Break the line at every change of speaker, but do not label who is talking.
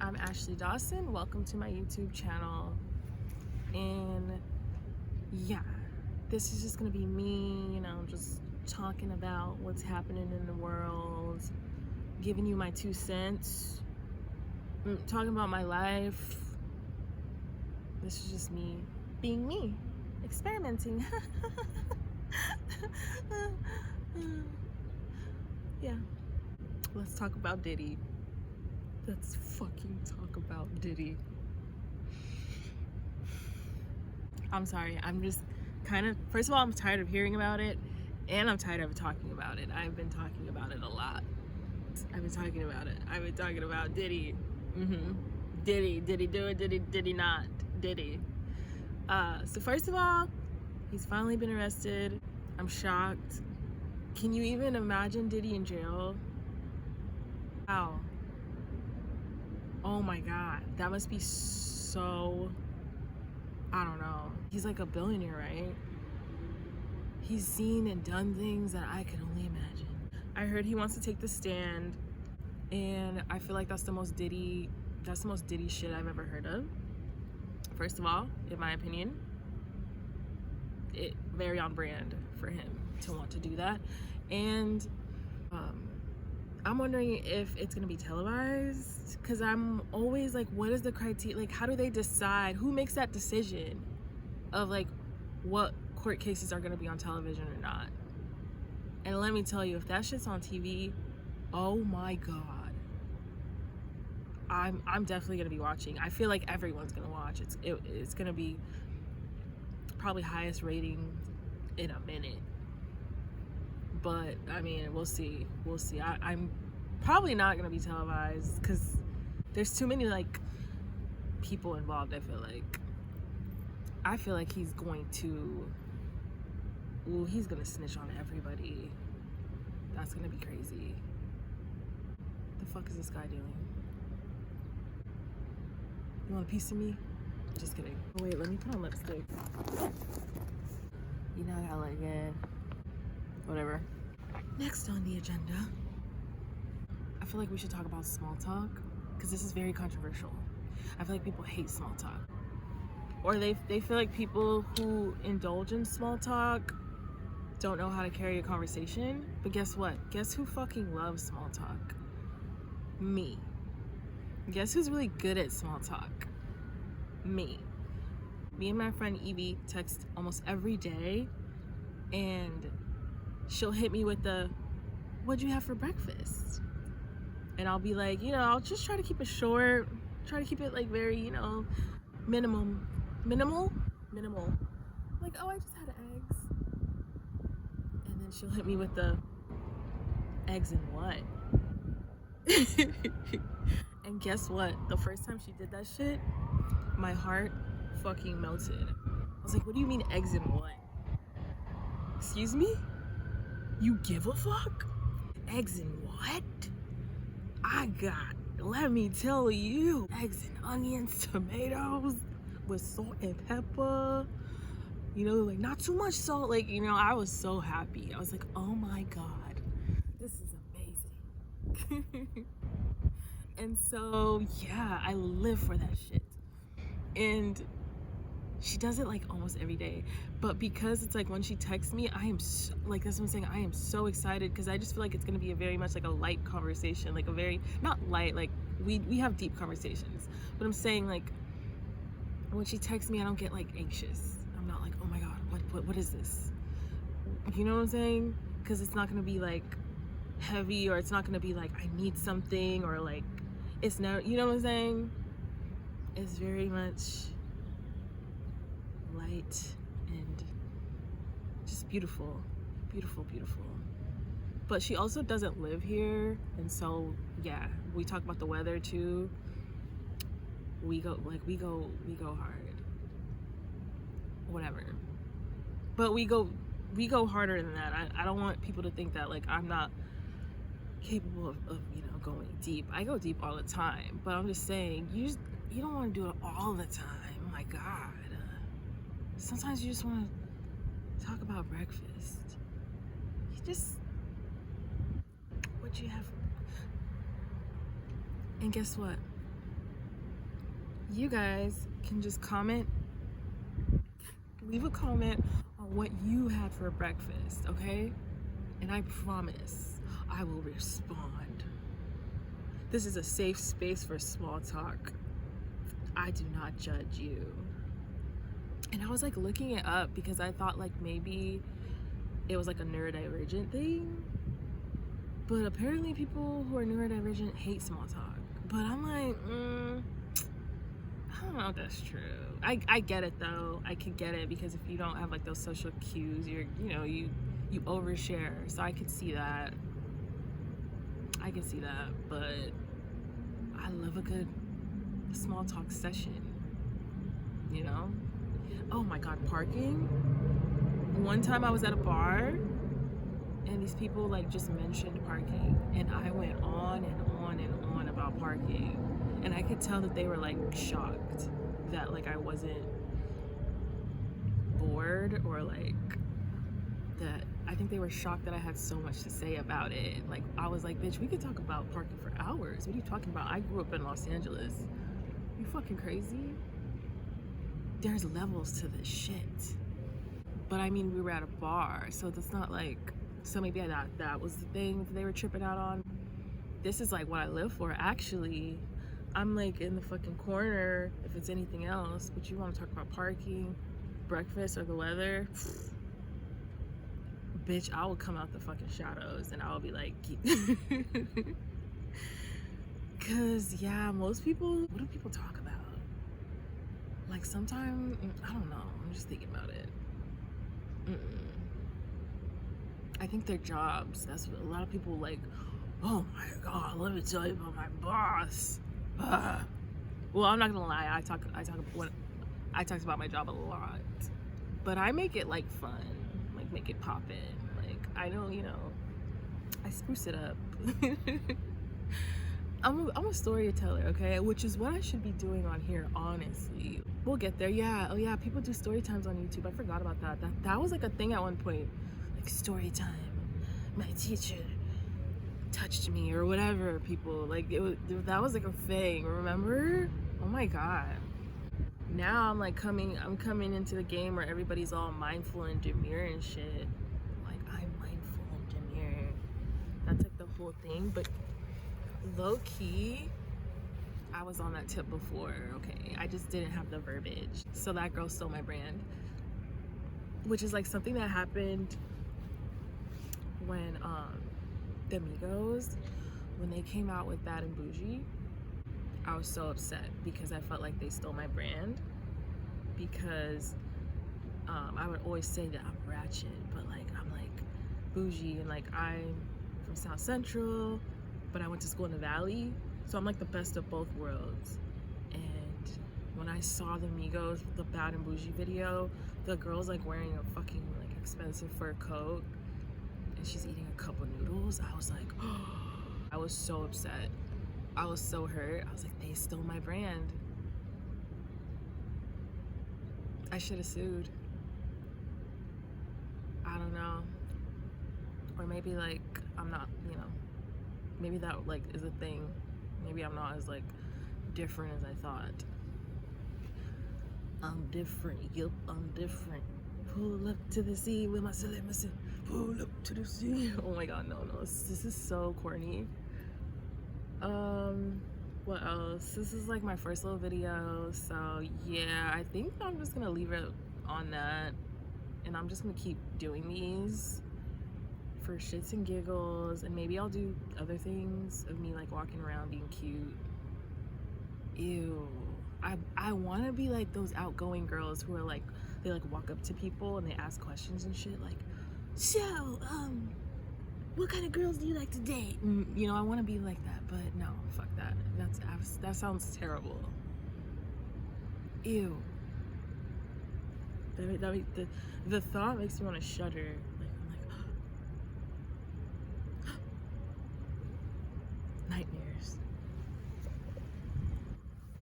I'm Ashley Dawson. Welcome to my YouTube channel. And yeah, this is just gonna be me, just talking about what's happening in the world, giving you my 2 cents, talking about my life. This is just me being me, experimenting. Yeah, let's talk about Diddy. Let's fucking talk about Diddy. I'm sorry, I'm just first of all, I'm tired of hearing about it, and I'm tired of talking about it. I've been talking about it a lot. I've been talking about Diddy. Diddy do it, Diddy not, Diddy. So first of all, he's finally been arrested. I'm shocked. Can you even imagine Diddy in jail? Wow. Oh my God, that must be so, I don't know. He's like a billionaire, right? He's seen and done things that I can only imagine. I heard he wants to take the stand, and I feel like that's the most Diddy shit I've ever heard of. First of all, in my opinion, it very on brand for him to want to do that. And I'm wondering if it's gonna be televised, because I'm always like, what is the criteria? Like, how do they decide? Who makes that decision of like what court cases are gonna be on television or not? And let me tell you, if that shit's on TV, oh my God, I'm definitely gonna be watching. I feel like everyone's gonna watch. It's gonna be probably highest rating in a minute. But I mean, we'll see. I'm probably not gonna be televised because there's too many like people involved. I feel like he's going to, he's gonna snitch on everybody. That's gonna be crazy. The fuck is this guy doing? You want a piece of me? Just kidding. Oh, wait, let me put on lipstick. You know how like whatever. Next on the agenda, I feel like we should talk about small talk, because this is very controversial. I feel like people hate small talk, or they feel like people who indulge in small talk don't know how to carry a conversation. But guess what? Guess who fucking loves small talk? Me. Guess who's really good at small talk? Me and my friend Evie text almost every day, and she'll hit me with the, what'd you have for breakfast? And I'll be like, I'll just try to keep it short, try to keep it like very, minimal. Like, oh, I just had eggs. And then she'll hit me with the, eggs and what? And guess what? The first time she did that shit, my heart fucking melted. I was like, what do you mean eggs and what? Excuse me? You give a fuck? Eggs and what? Let me tell you, eggs and onions, tomatoes with salt and pepper, like not too much salt. Like, I was so happy. I was like, oh my God, this is amazing. And so, yeah, I live for that shit. And she does it like almost every day. But because it's like when she texts me, I am so, like, that's what I'm saying, I am so excited, because I just feel like it's gonna be a very much like a light conversation, like a very, not light, like we have deep conversations. But I'm saying, like, when she texts me, I don't get like anxious. I'm not like, oh my God, what is this? You know what I'm saying? Because it's not gonna be like heavy, or it's not gonna be like I need something, or like it's not, you know what I'm saying? It's very much light and just beautiful. But she also doesn't live here, and so yeah, we talk about the weather too. We go hard, whatever. But we go harder than that. I don't want people to think that like I'm not capable of going deep. I go deep all the time, but I'm just saying, you don't want to do it all the time. Oh my God. Sometimes you just want to talk about breakfast. What you have. And guess what? you guys can just comment, leave a comment on what you had for breakfast, okay? And I promise I will respond. This is a safe space for small talk. I do not judge you. And I was like looking it up because I thought like maybe it was like a neurodivergent thing. But apparently people who are neurodivergent hate small talk. But I'm like, I don't know if that's true. I get it though. I could get it because if you don't have like those social cues, you overshare. So I could see that. But I love a good small talk session, you know? Oh my God, parking. One time I was at a bar and these people like just mentioned parking and I went on and on and on about parking. And I could tell that they were like shocked that like I wasn't bored or like that. I think they were shocked that I had so much to say about it. Like I was like, bitch, we could talk about parking for hours. What are you talking about? I grew up in Los Angeles. You fucking crazy? There's levels to this shit. But I mean, we were at a bar, so that's not like, so maybe that was the thing that they were tripping out on. This is like what I live for. Actually, I'm like in the fucking corner if it's anything else, but you want to talk about parking, breakfast, or the weather? Bitch, I will come out the fucking shadows and I'll be like, cause yeah, most people, what do people talk about? Like sometimes, I don't know, I'm just thinking about it. I think their jobs, that's what a lot of people like, oh my God, let me tell you about my boss. Well, I'm not gonna lie, I talked about my job a lot, but I make it like fun, like make it pop in. Like I know, I spruce it up. I'm a storyteller, okay? Which is what I should be doing on here, honestly. We'll get there. Yeah. Oh yeah, people do story times on YouTube. I forgot about that. That was like a thing at one point. Like story time. My teacher touched me or whatever, people. Like that was like a thing, remember? Oh my God. Now I'm coming into the game where everybody's all mindful and demure and shit. Like I'm mindful and demure. That's like the whole thing, but low key, I was on that tip before, okay? I just didn't have the verbiage. So that girl stole my brand, which is like something that happened when the Migos, when they came out with Bad and Bougie. I was so upset because I felt like they stole my brand, because I would always say that I'm ratchet, but like I'm like bougie, and like I'm from South Central, but I went to school in the Valley, so I'm like the best of both worlds. And when I saw the Migos, the Bad and Bougie video, the girl's like wearing a fucking like expensive fur coat and she's eating a cup of noodles, I was like, oh, I was so upset. I was so hurt. I was like, they stole my brand. I should have sued. I don't know. Or maybe like I'm not, maybe that like is a thing. Maybe I'm not as like different as I thought. I'm different. Yup, I'm different. Pull up to the sea with my silly missing. Pull up to the sea. Oh my God, no. This is so corny. What else? This is like my first little video, so yeah, I think I'm just gonna leave it on that, and I'm just gonna keep doing these for shits and giggles, and maybe I'll do other things of me like walking around being cute. Ew. I want to be like those outgoing girls who are like, they like walk up to people and they ask questions and shit, like, so what kind of girls do you like to date? I want to be like that, but no, fuck that. That sounds terrible. Ew. The thought makes me want to shudder.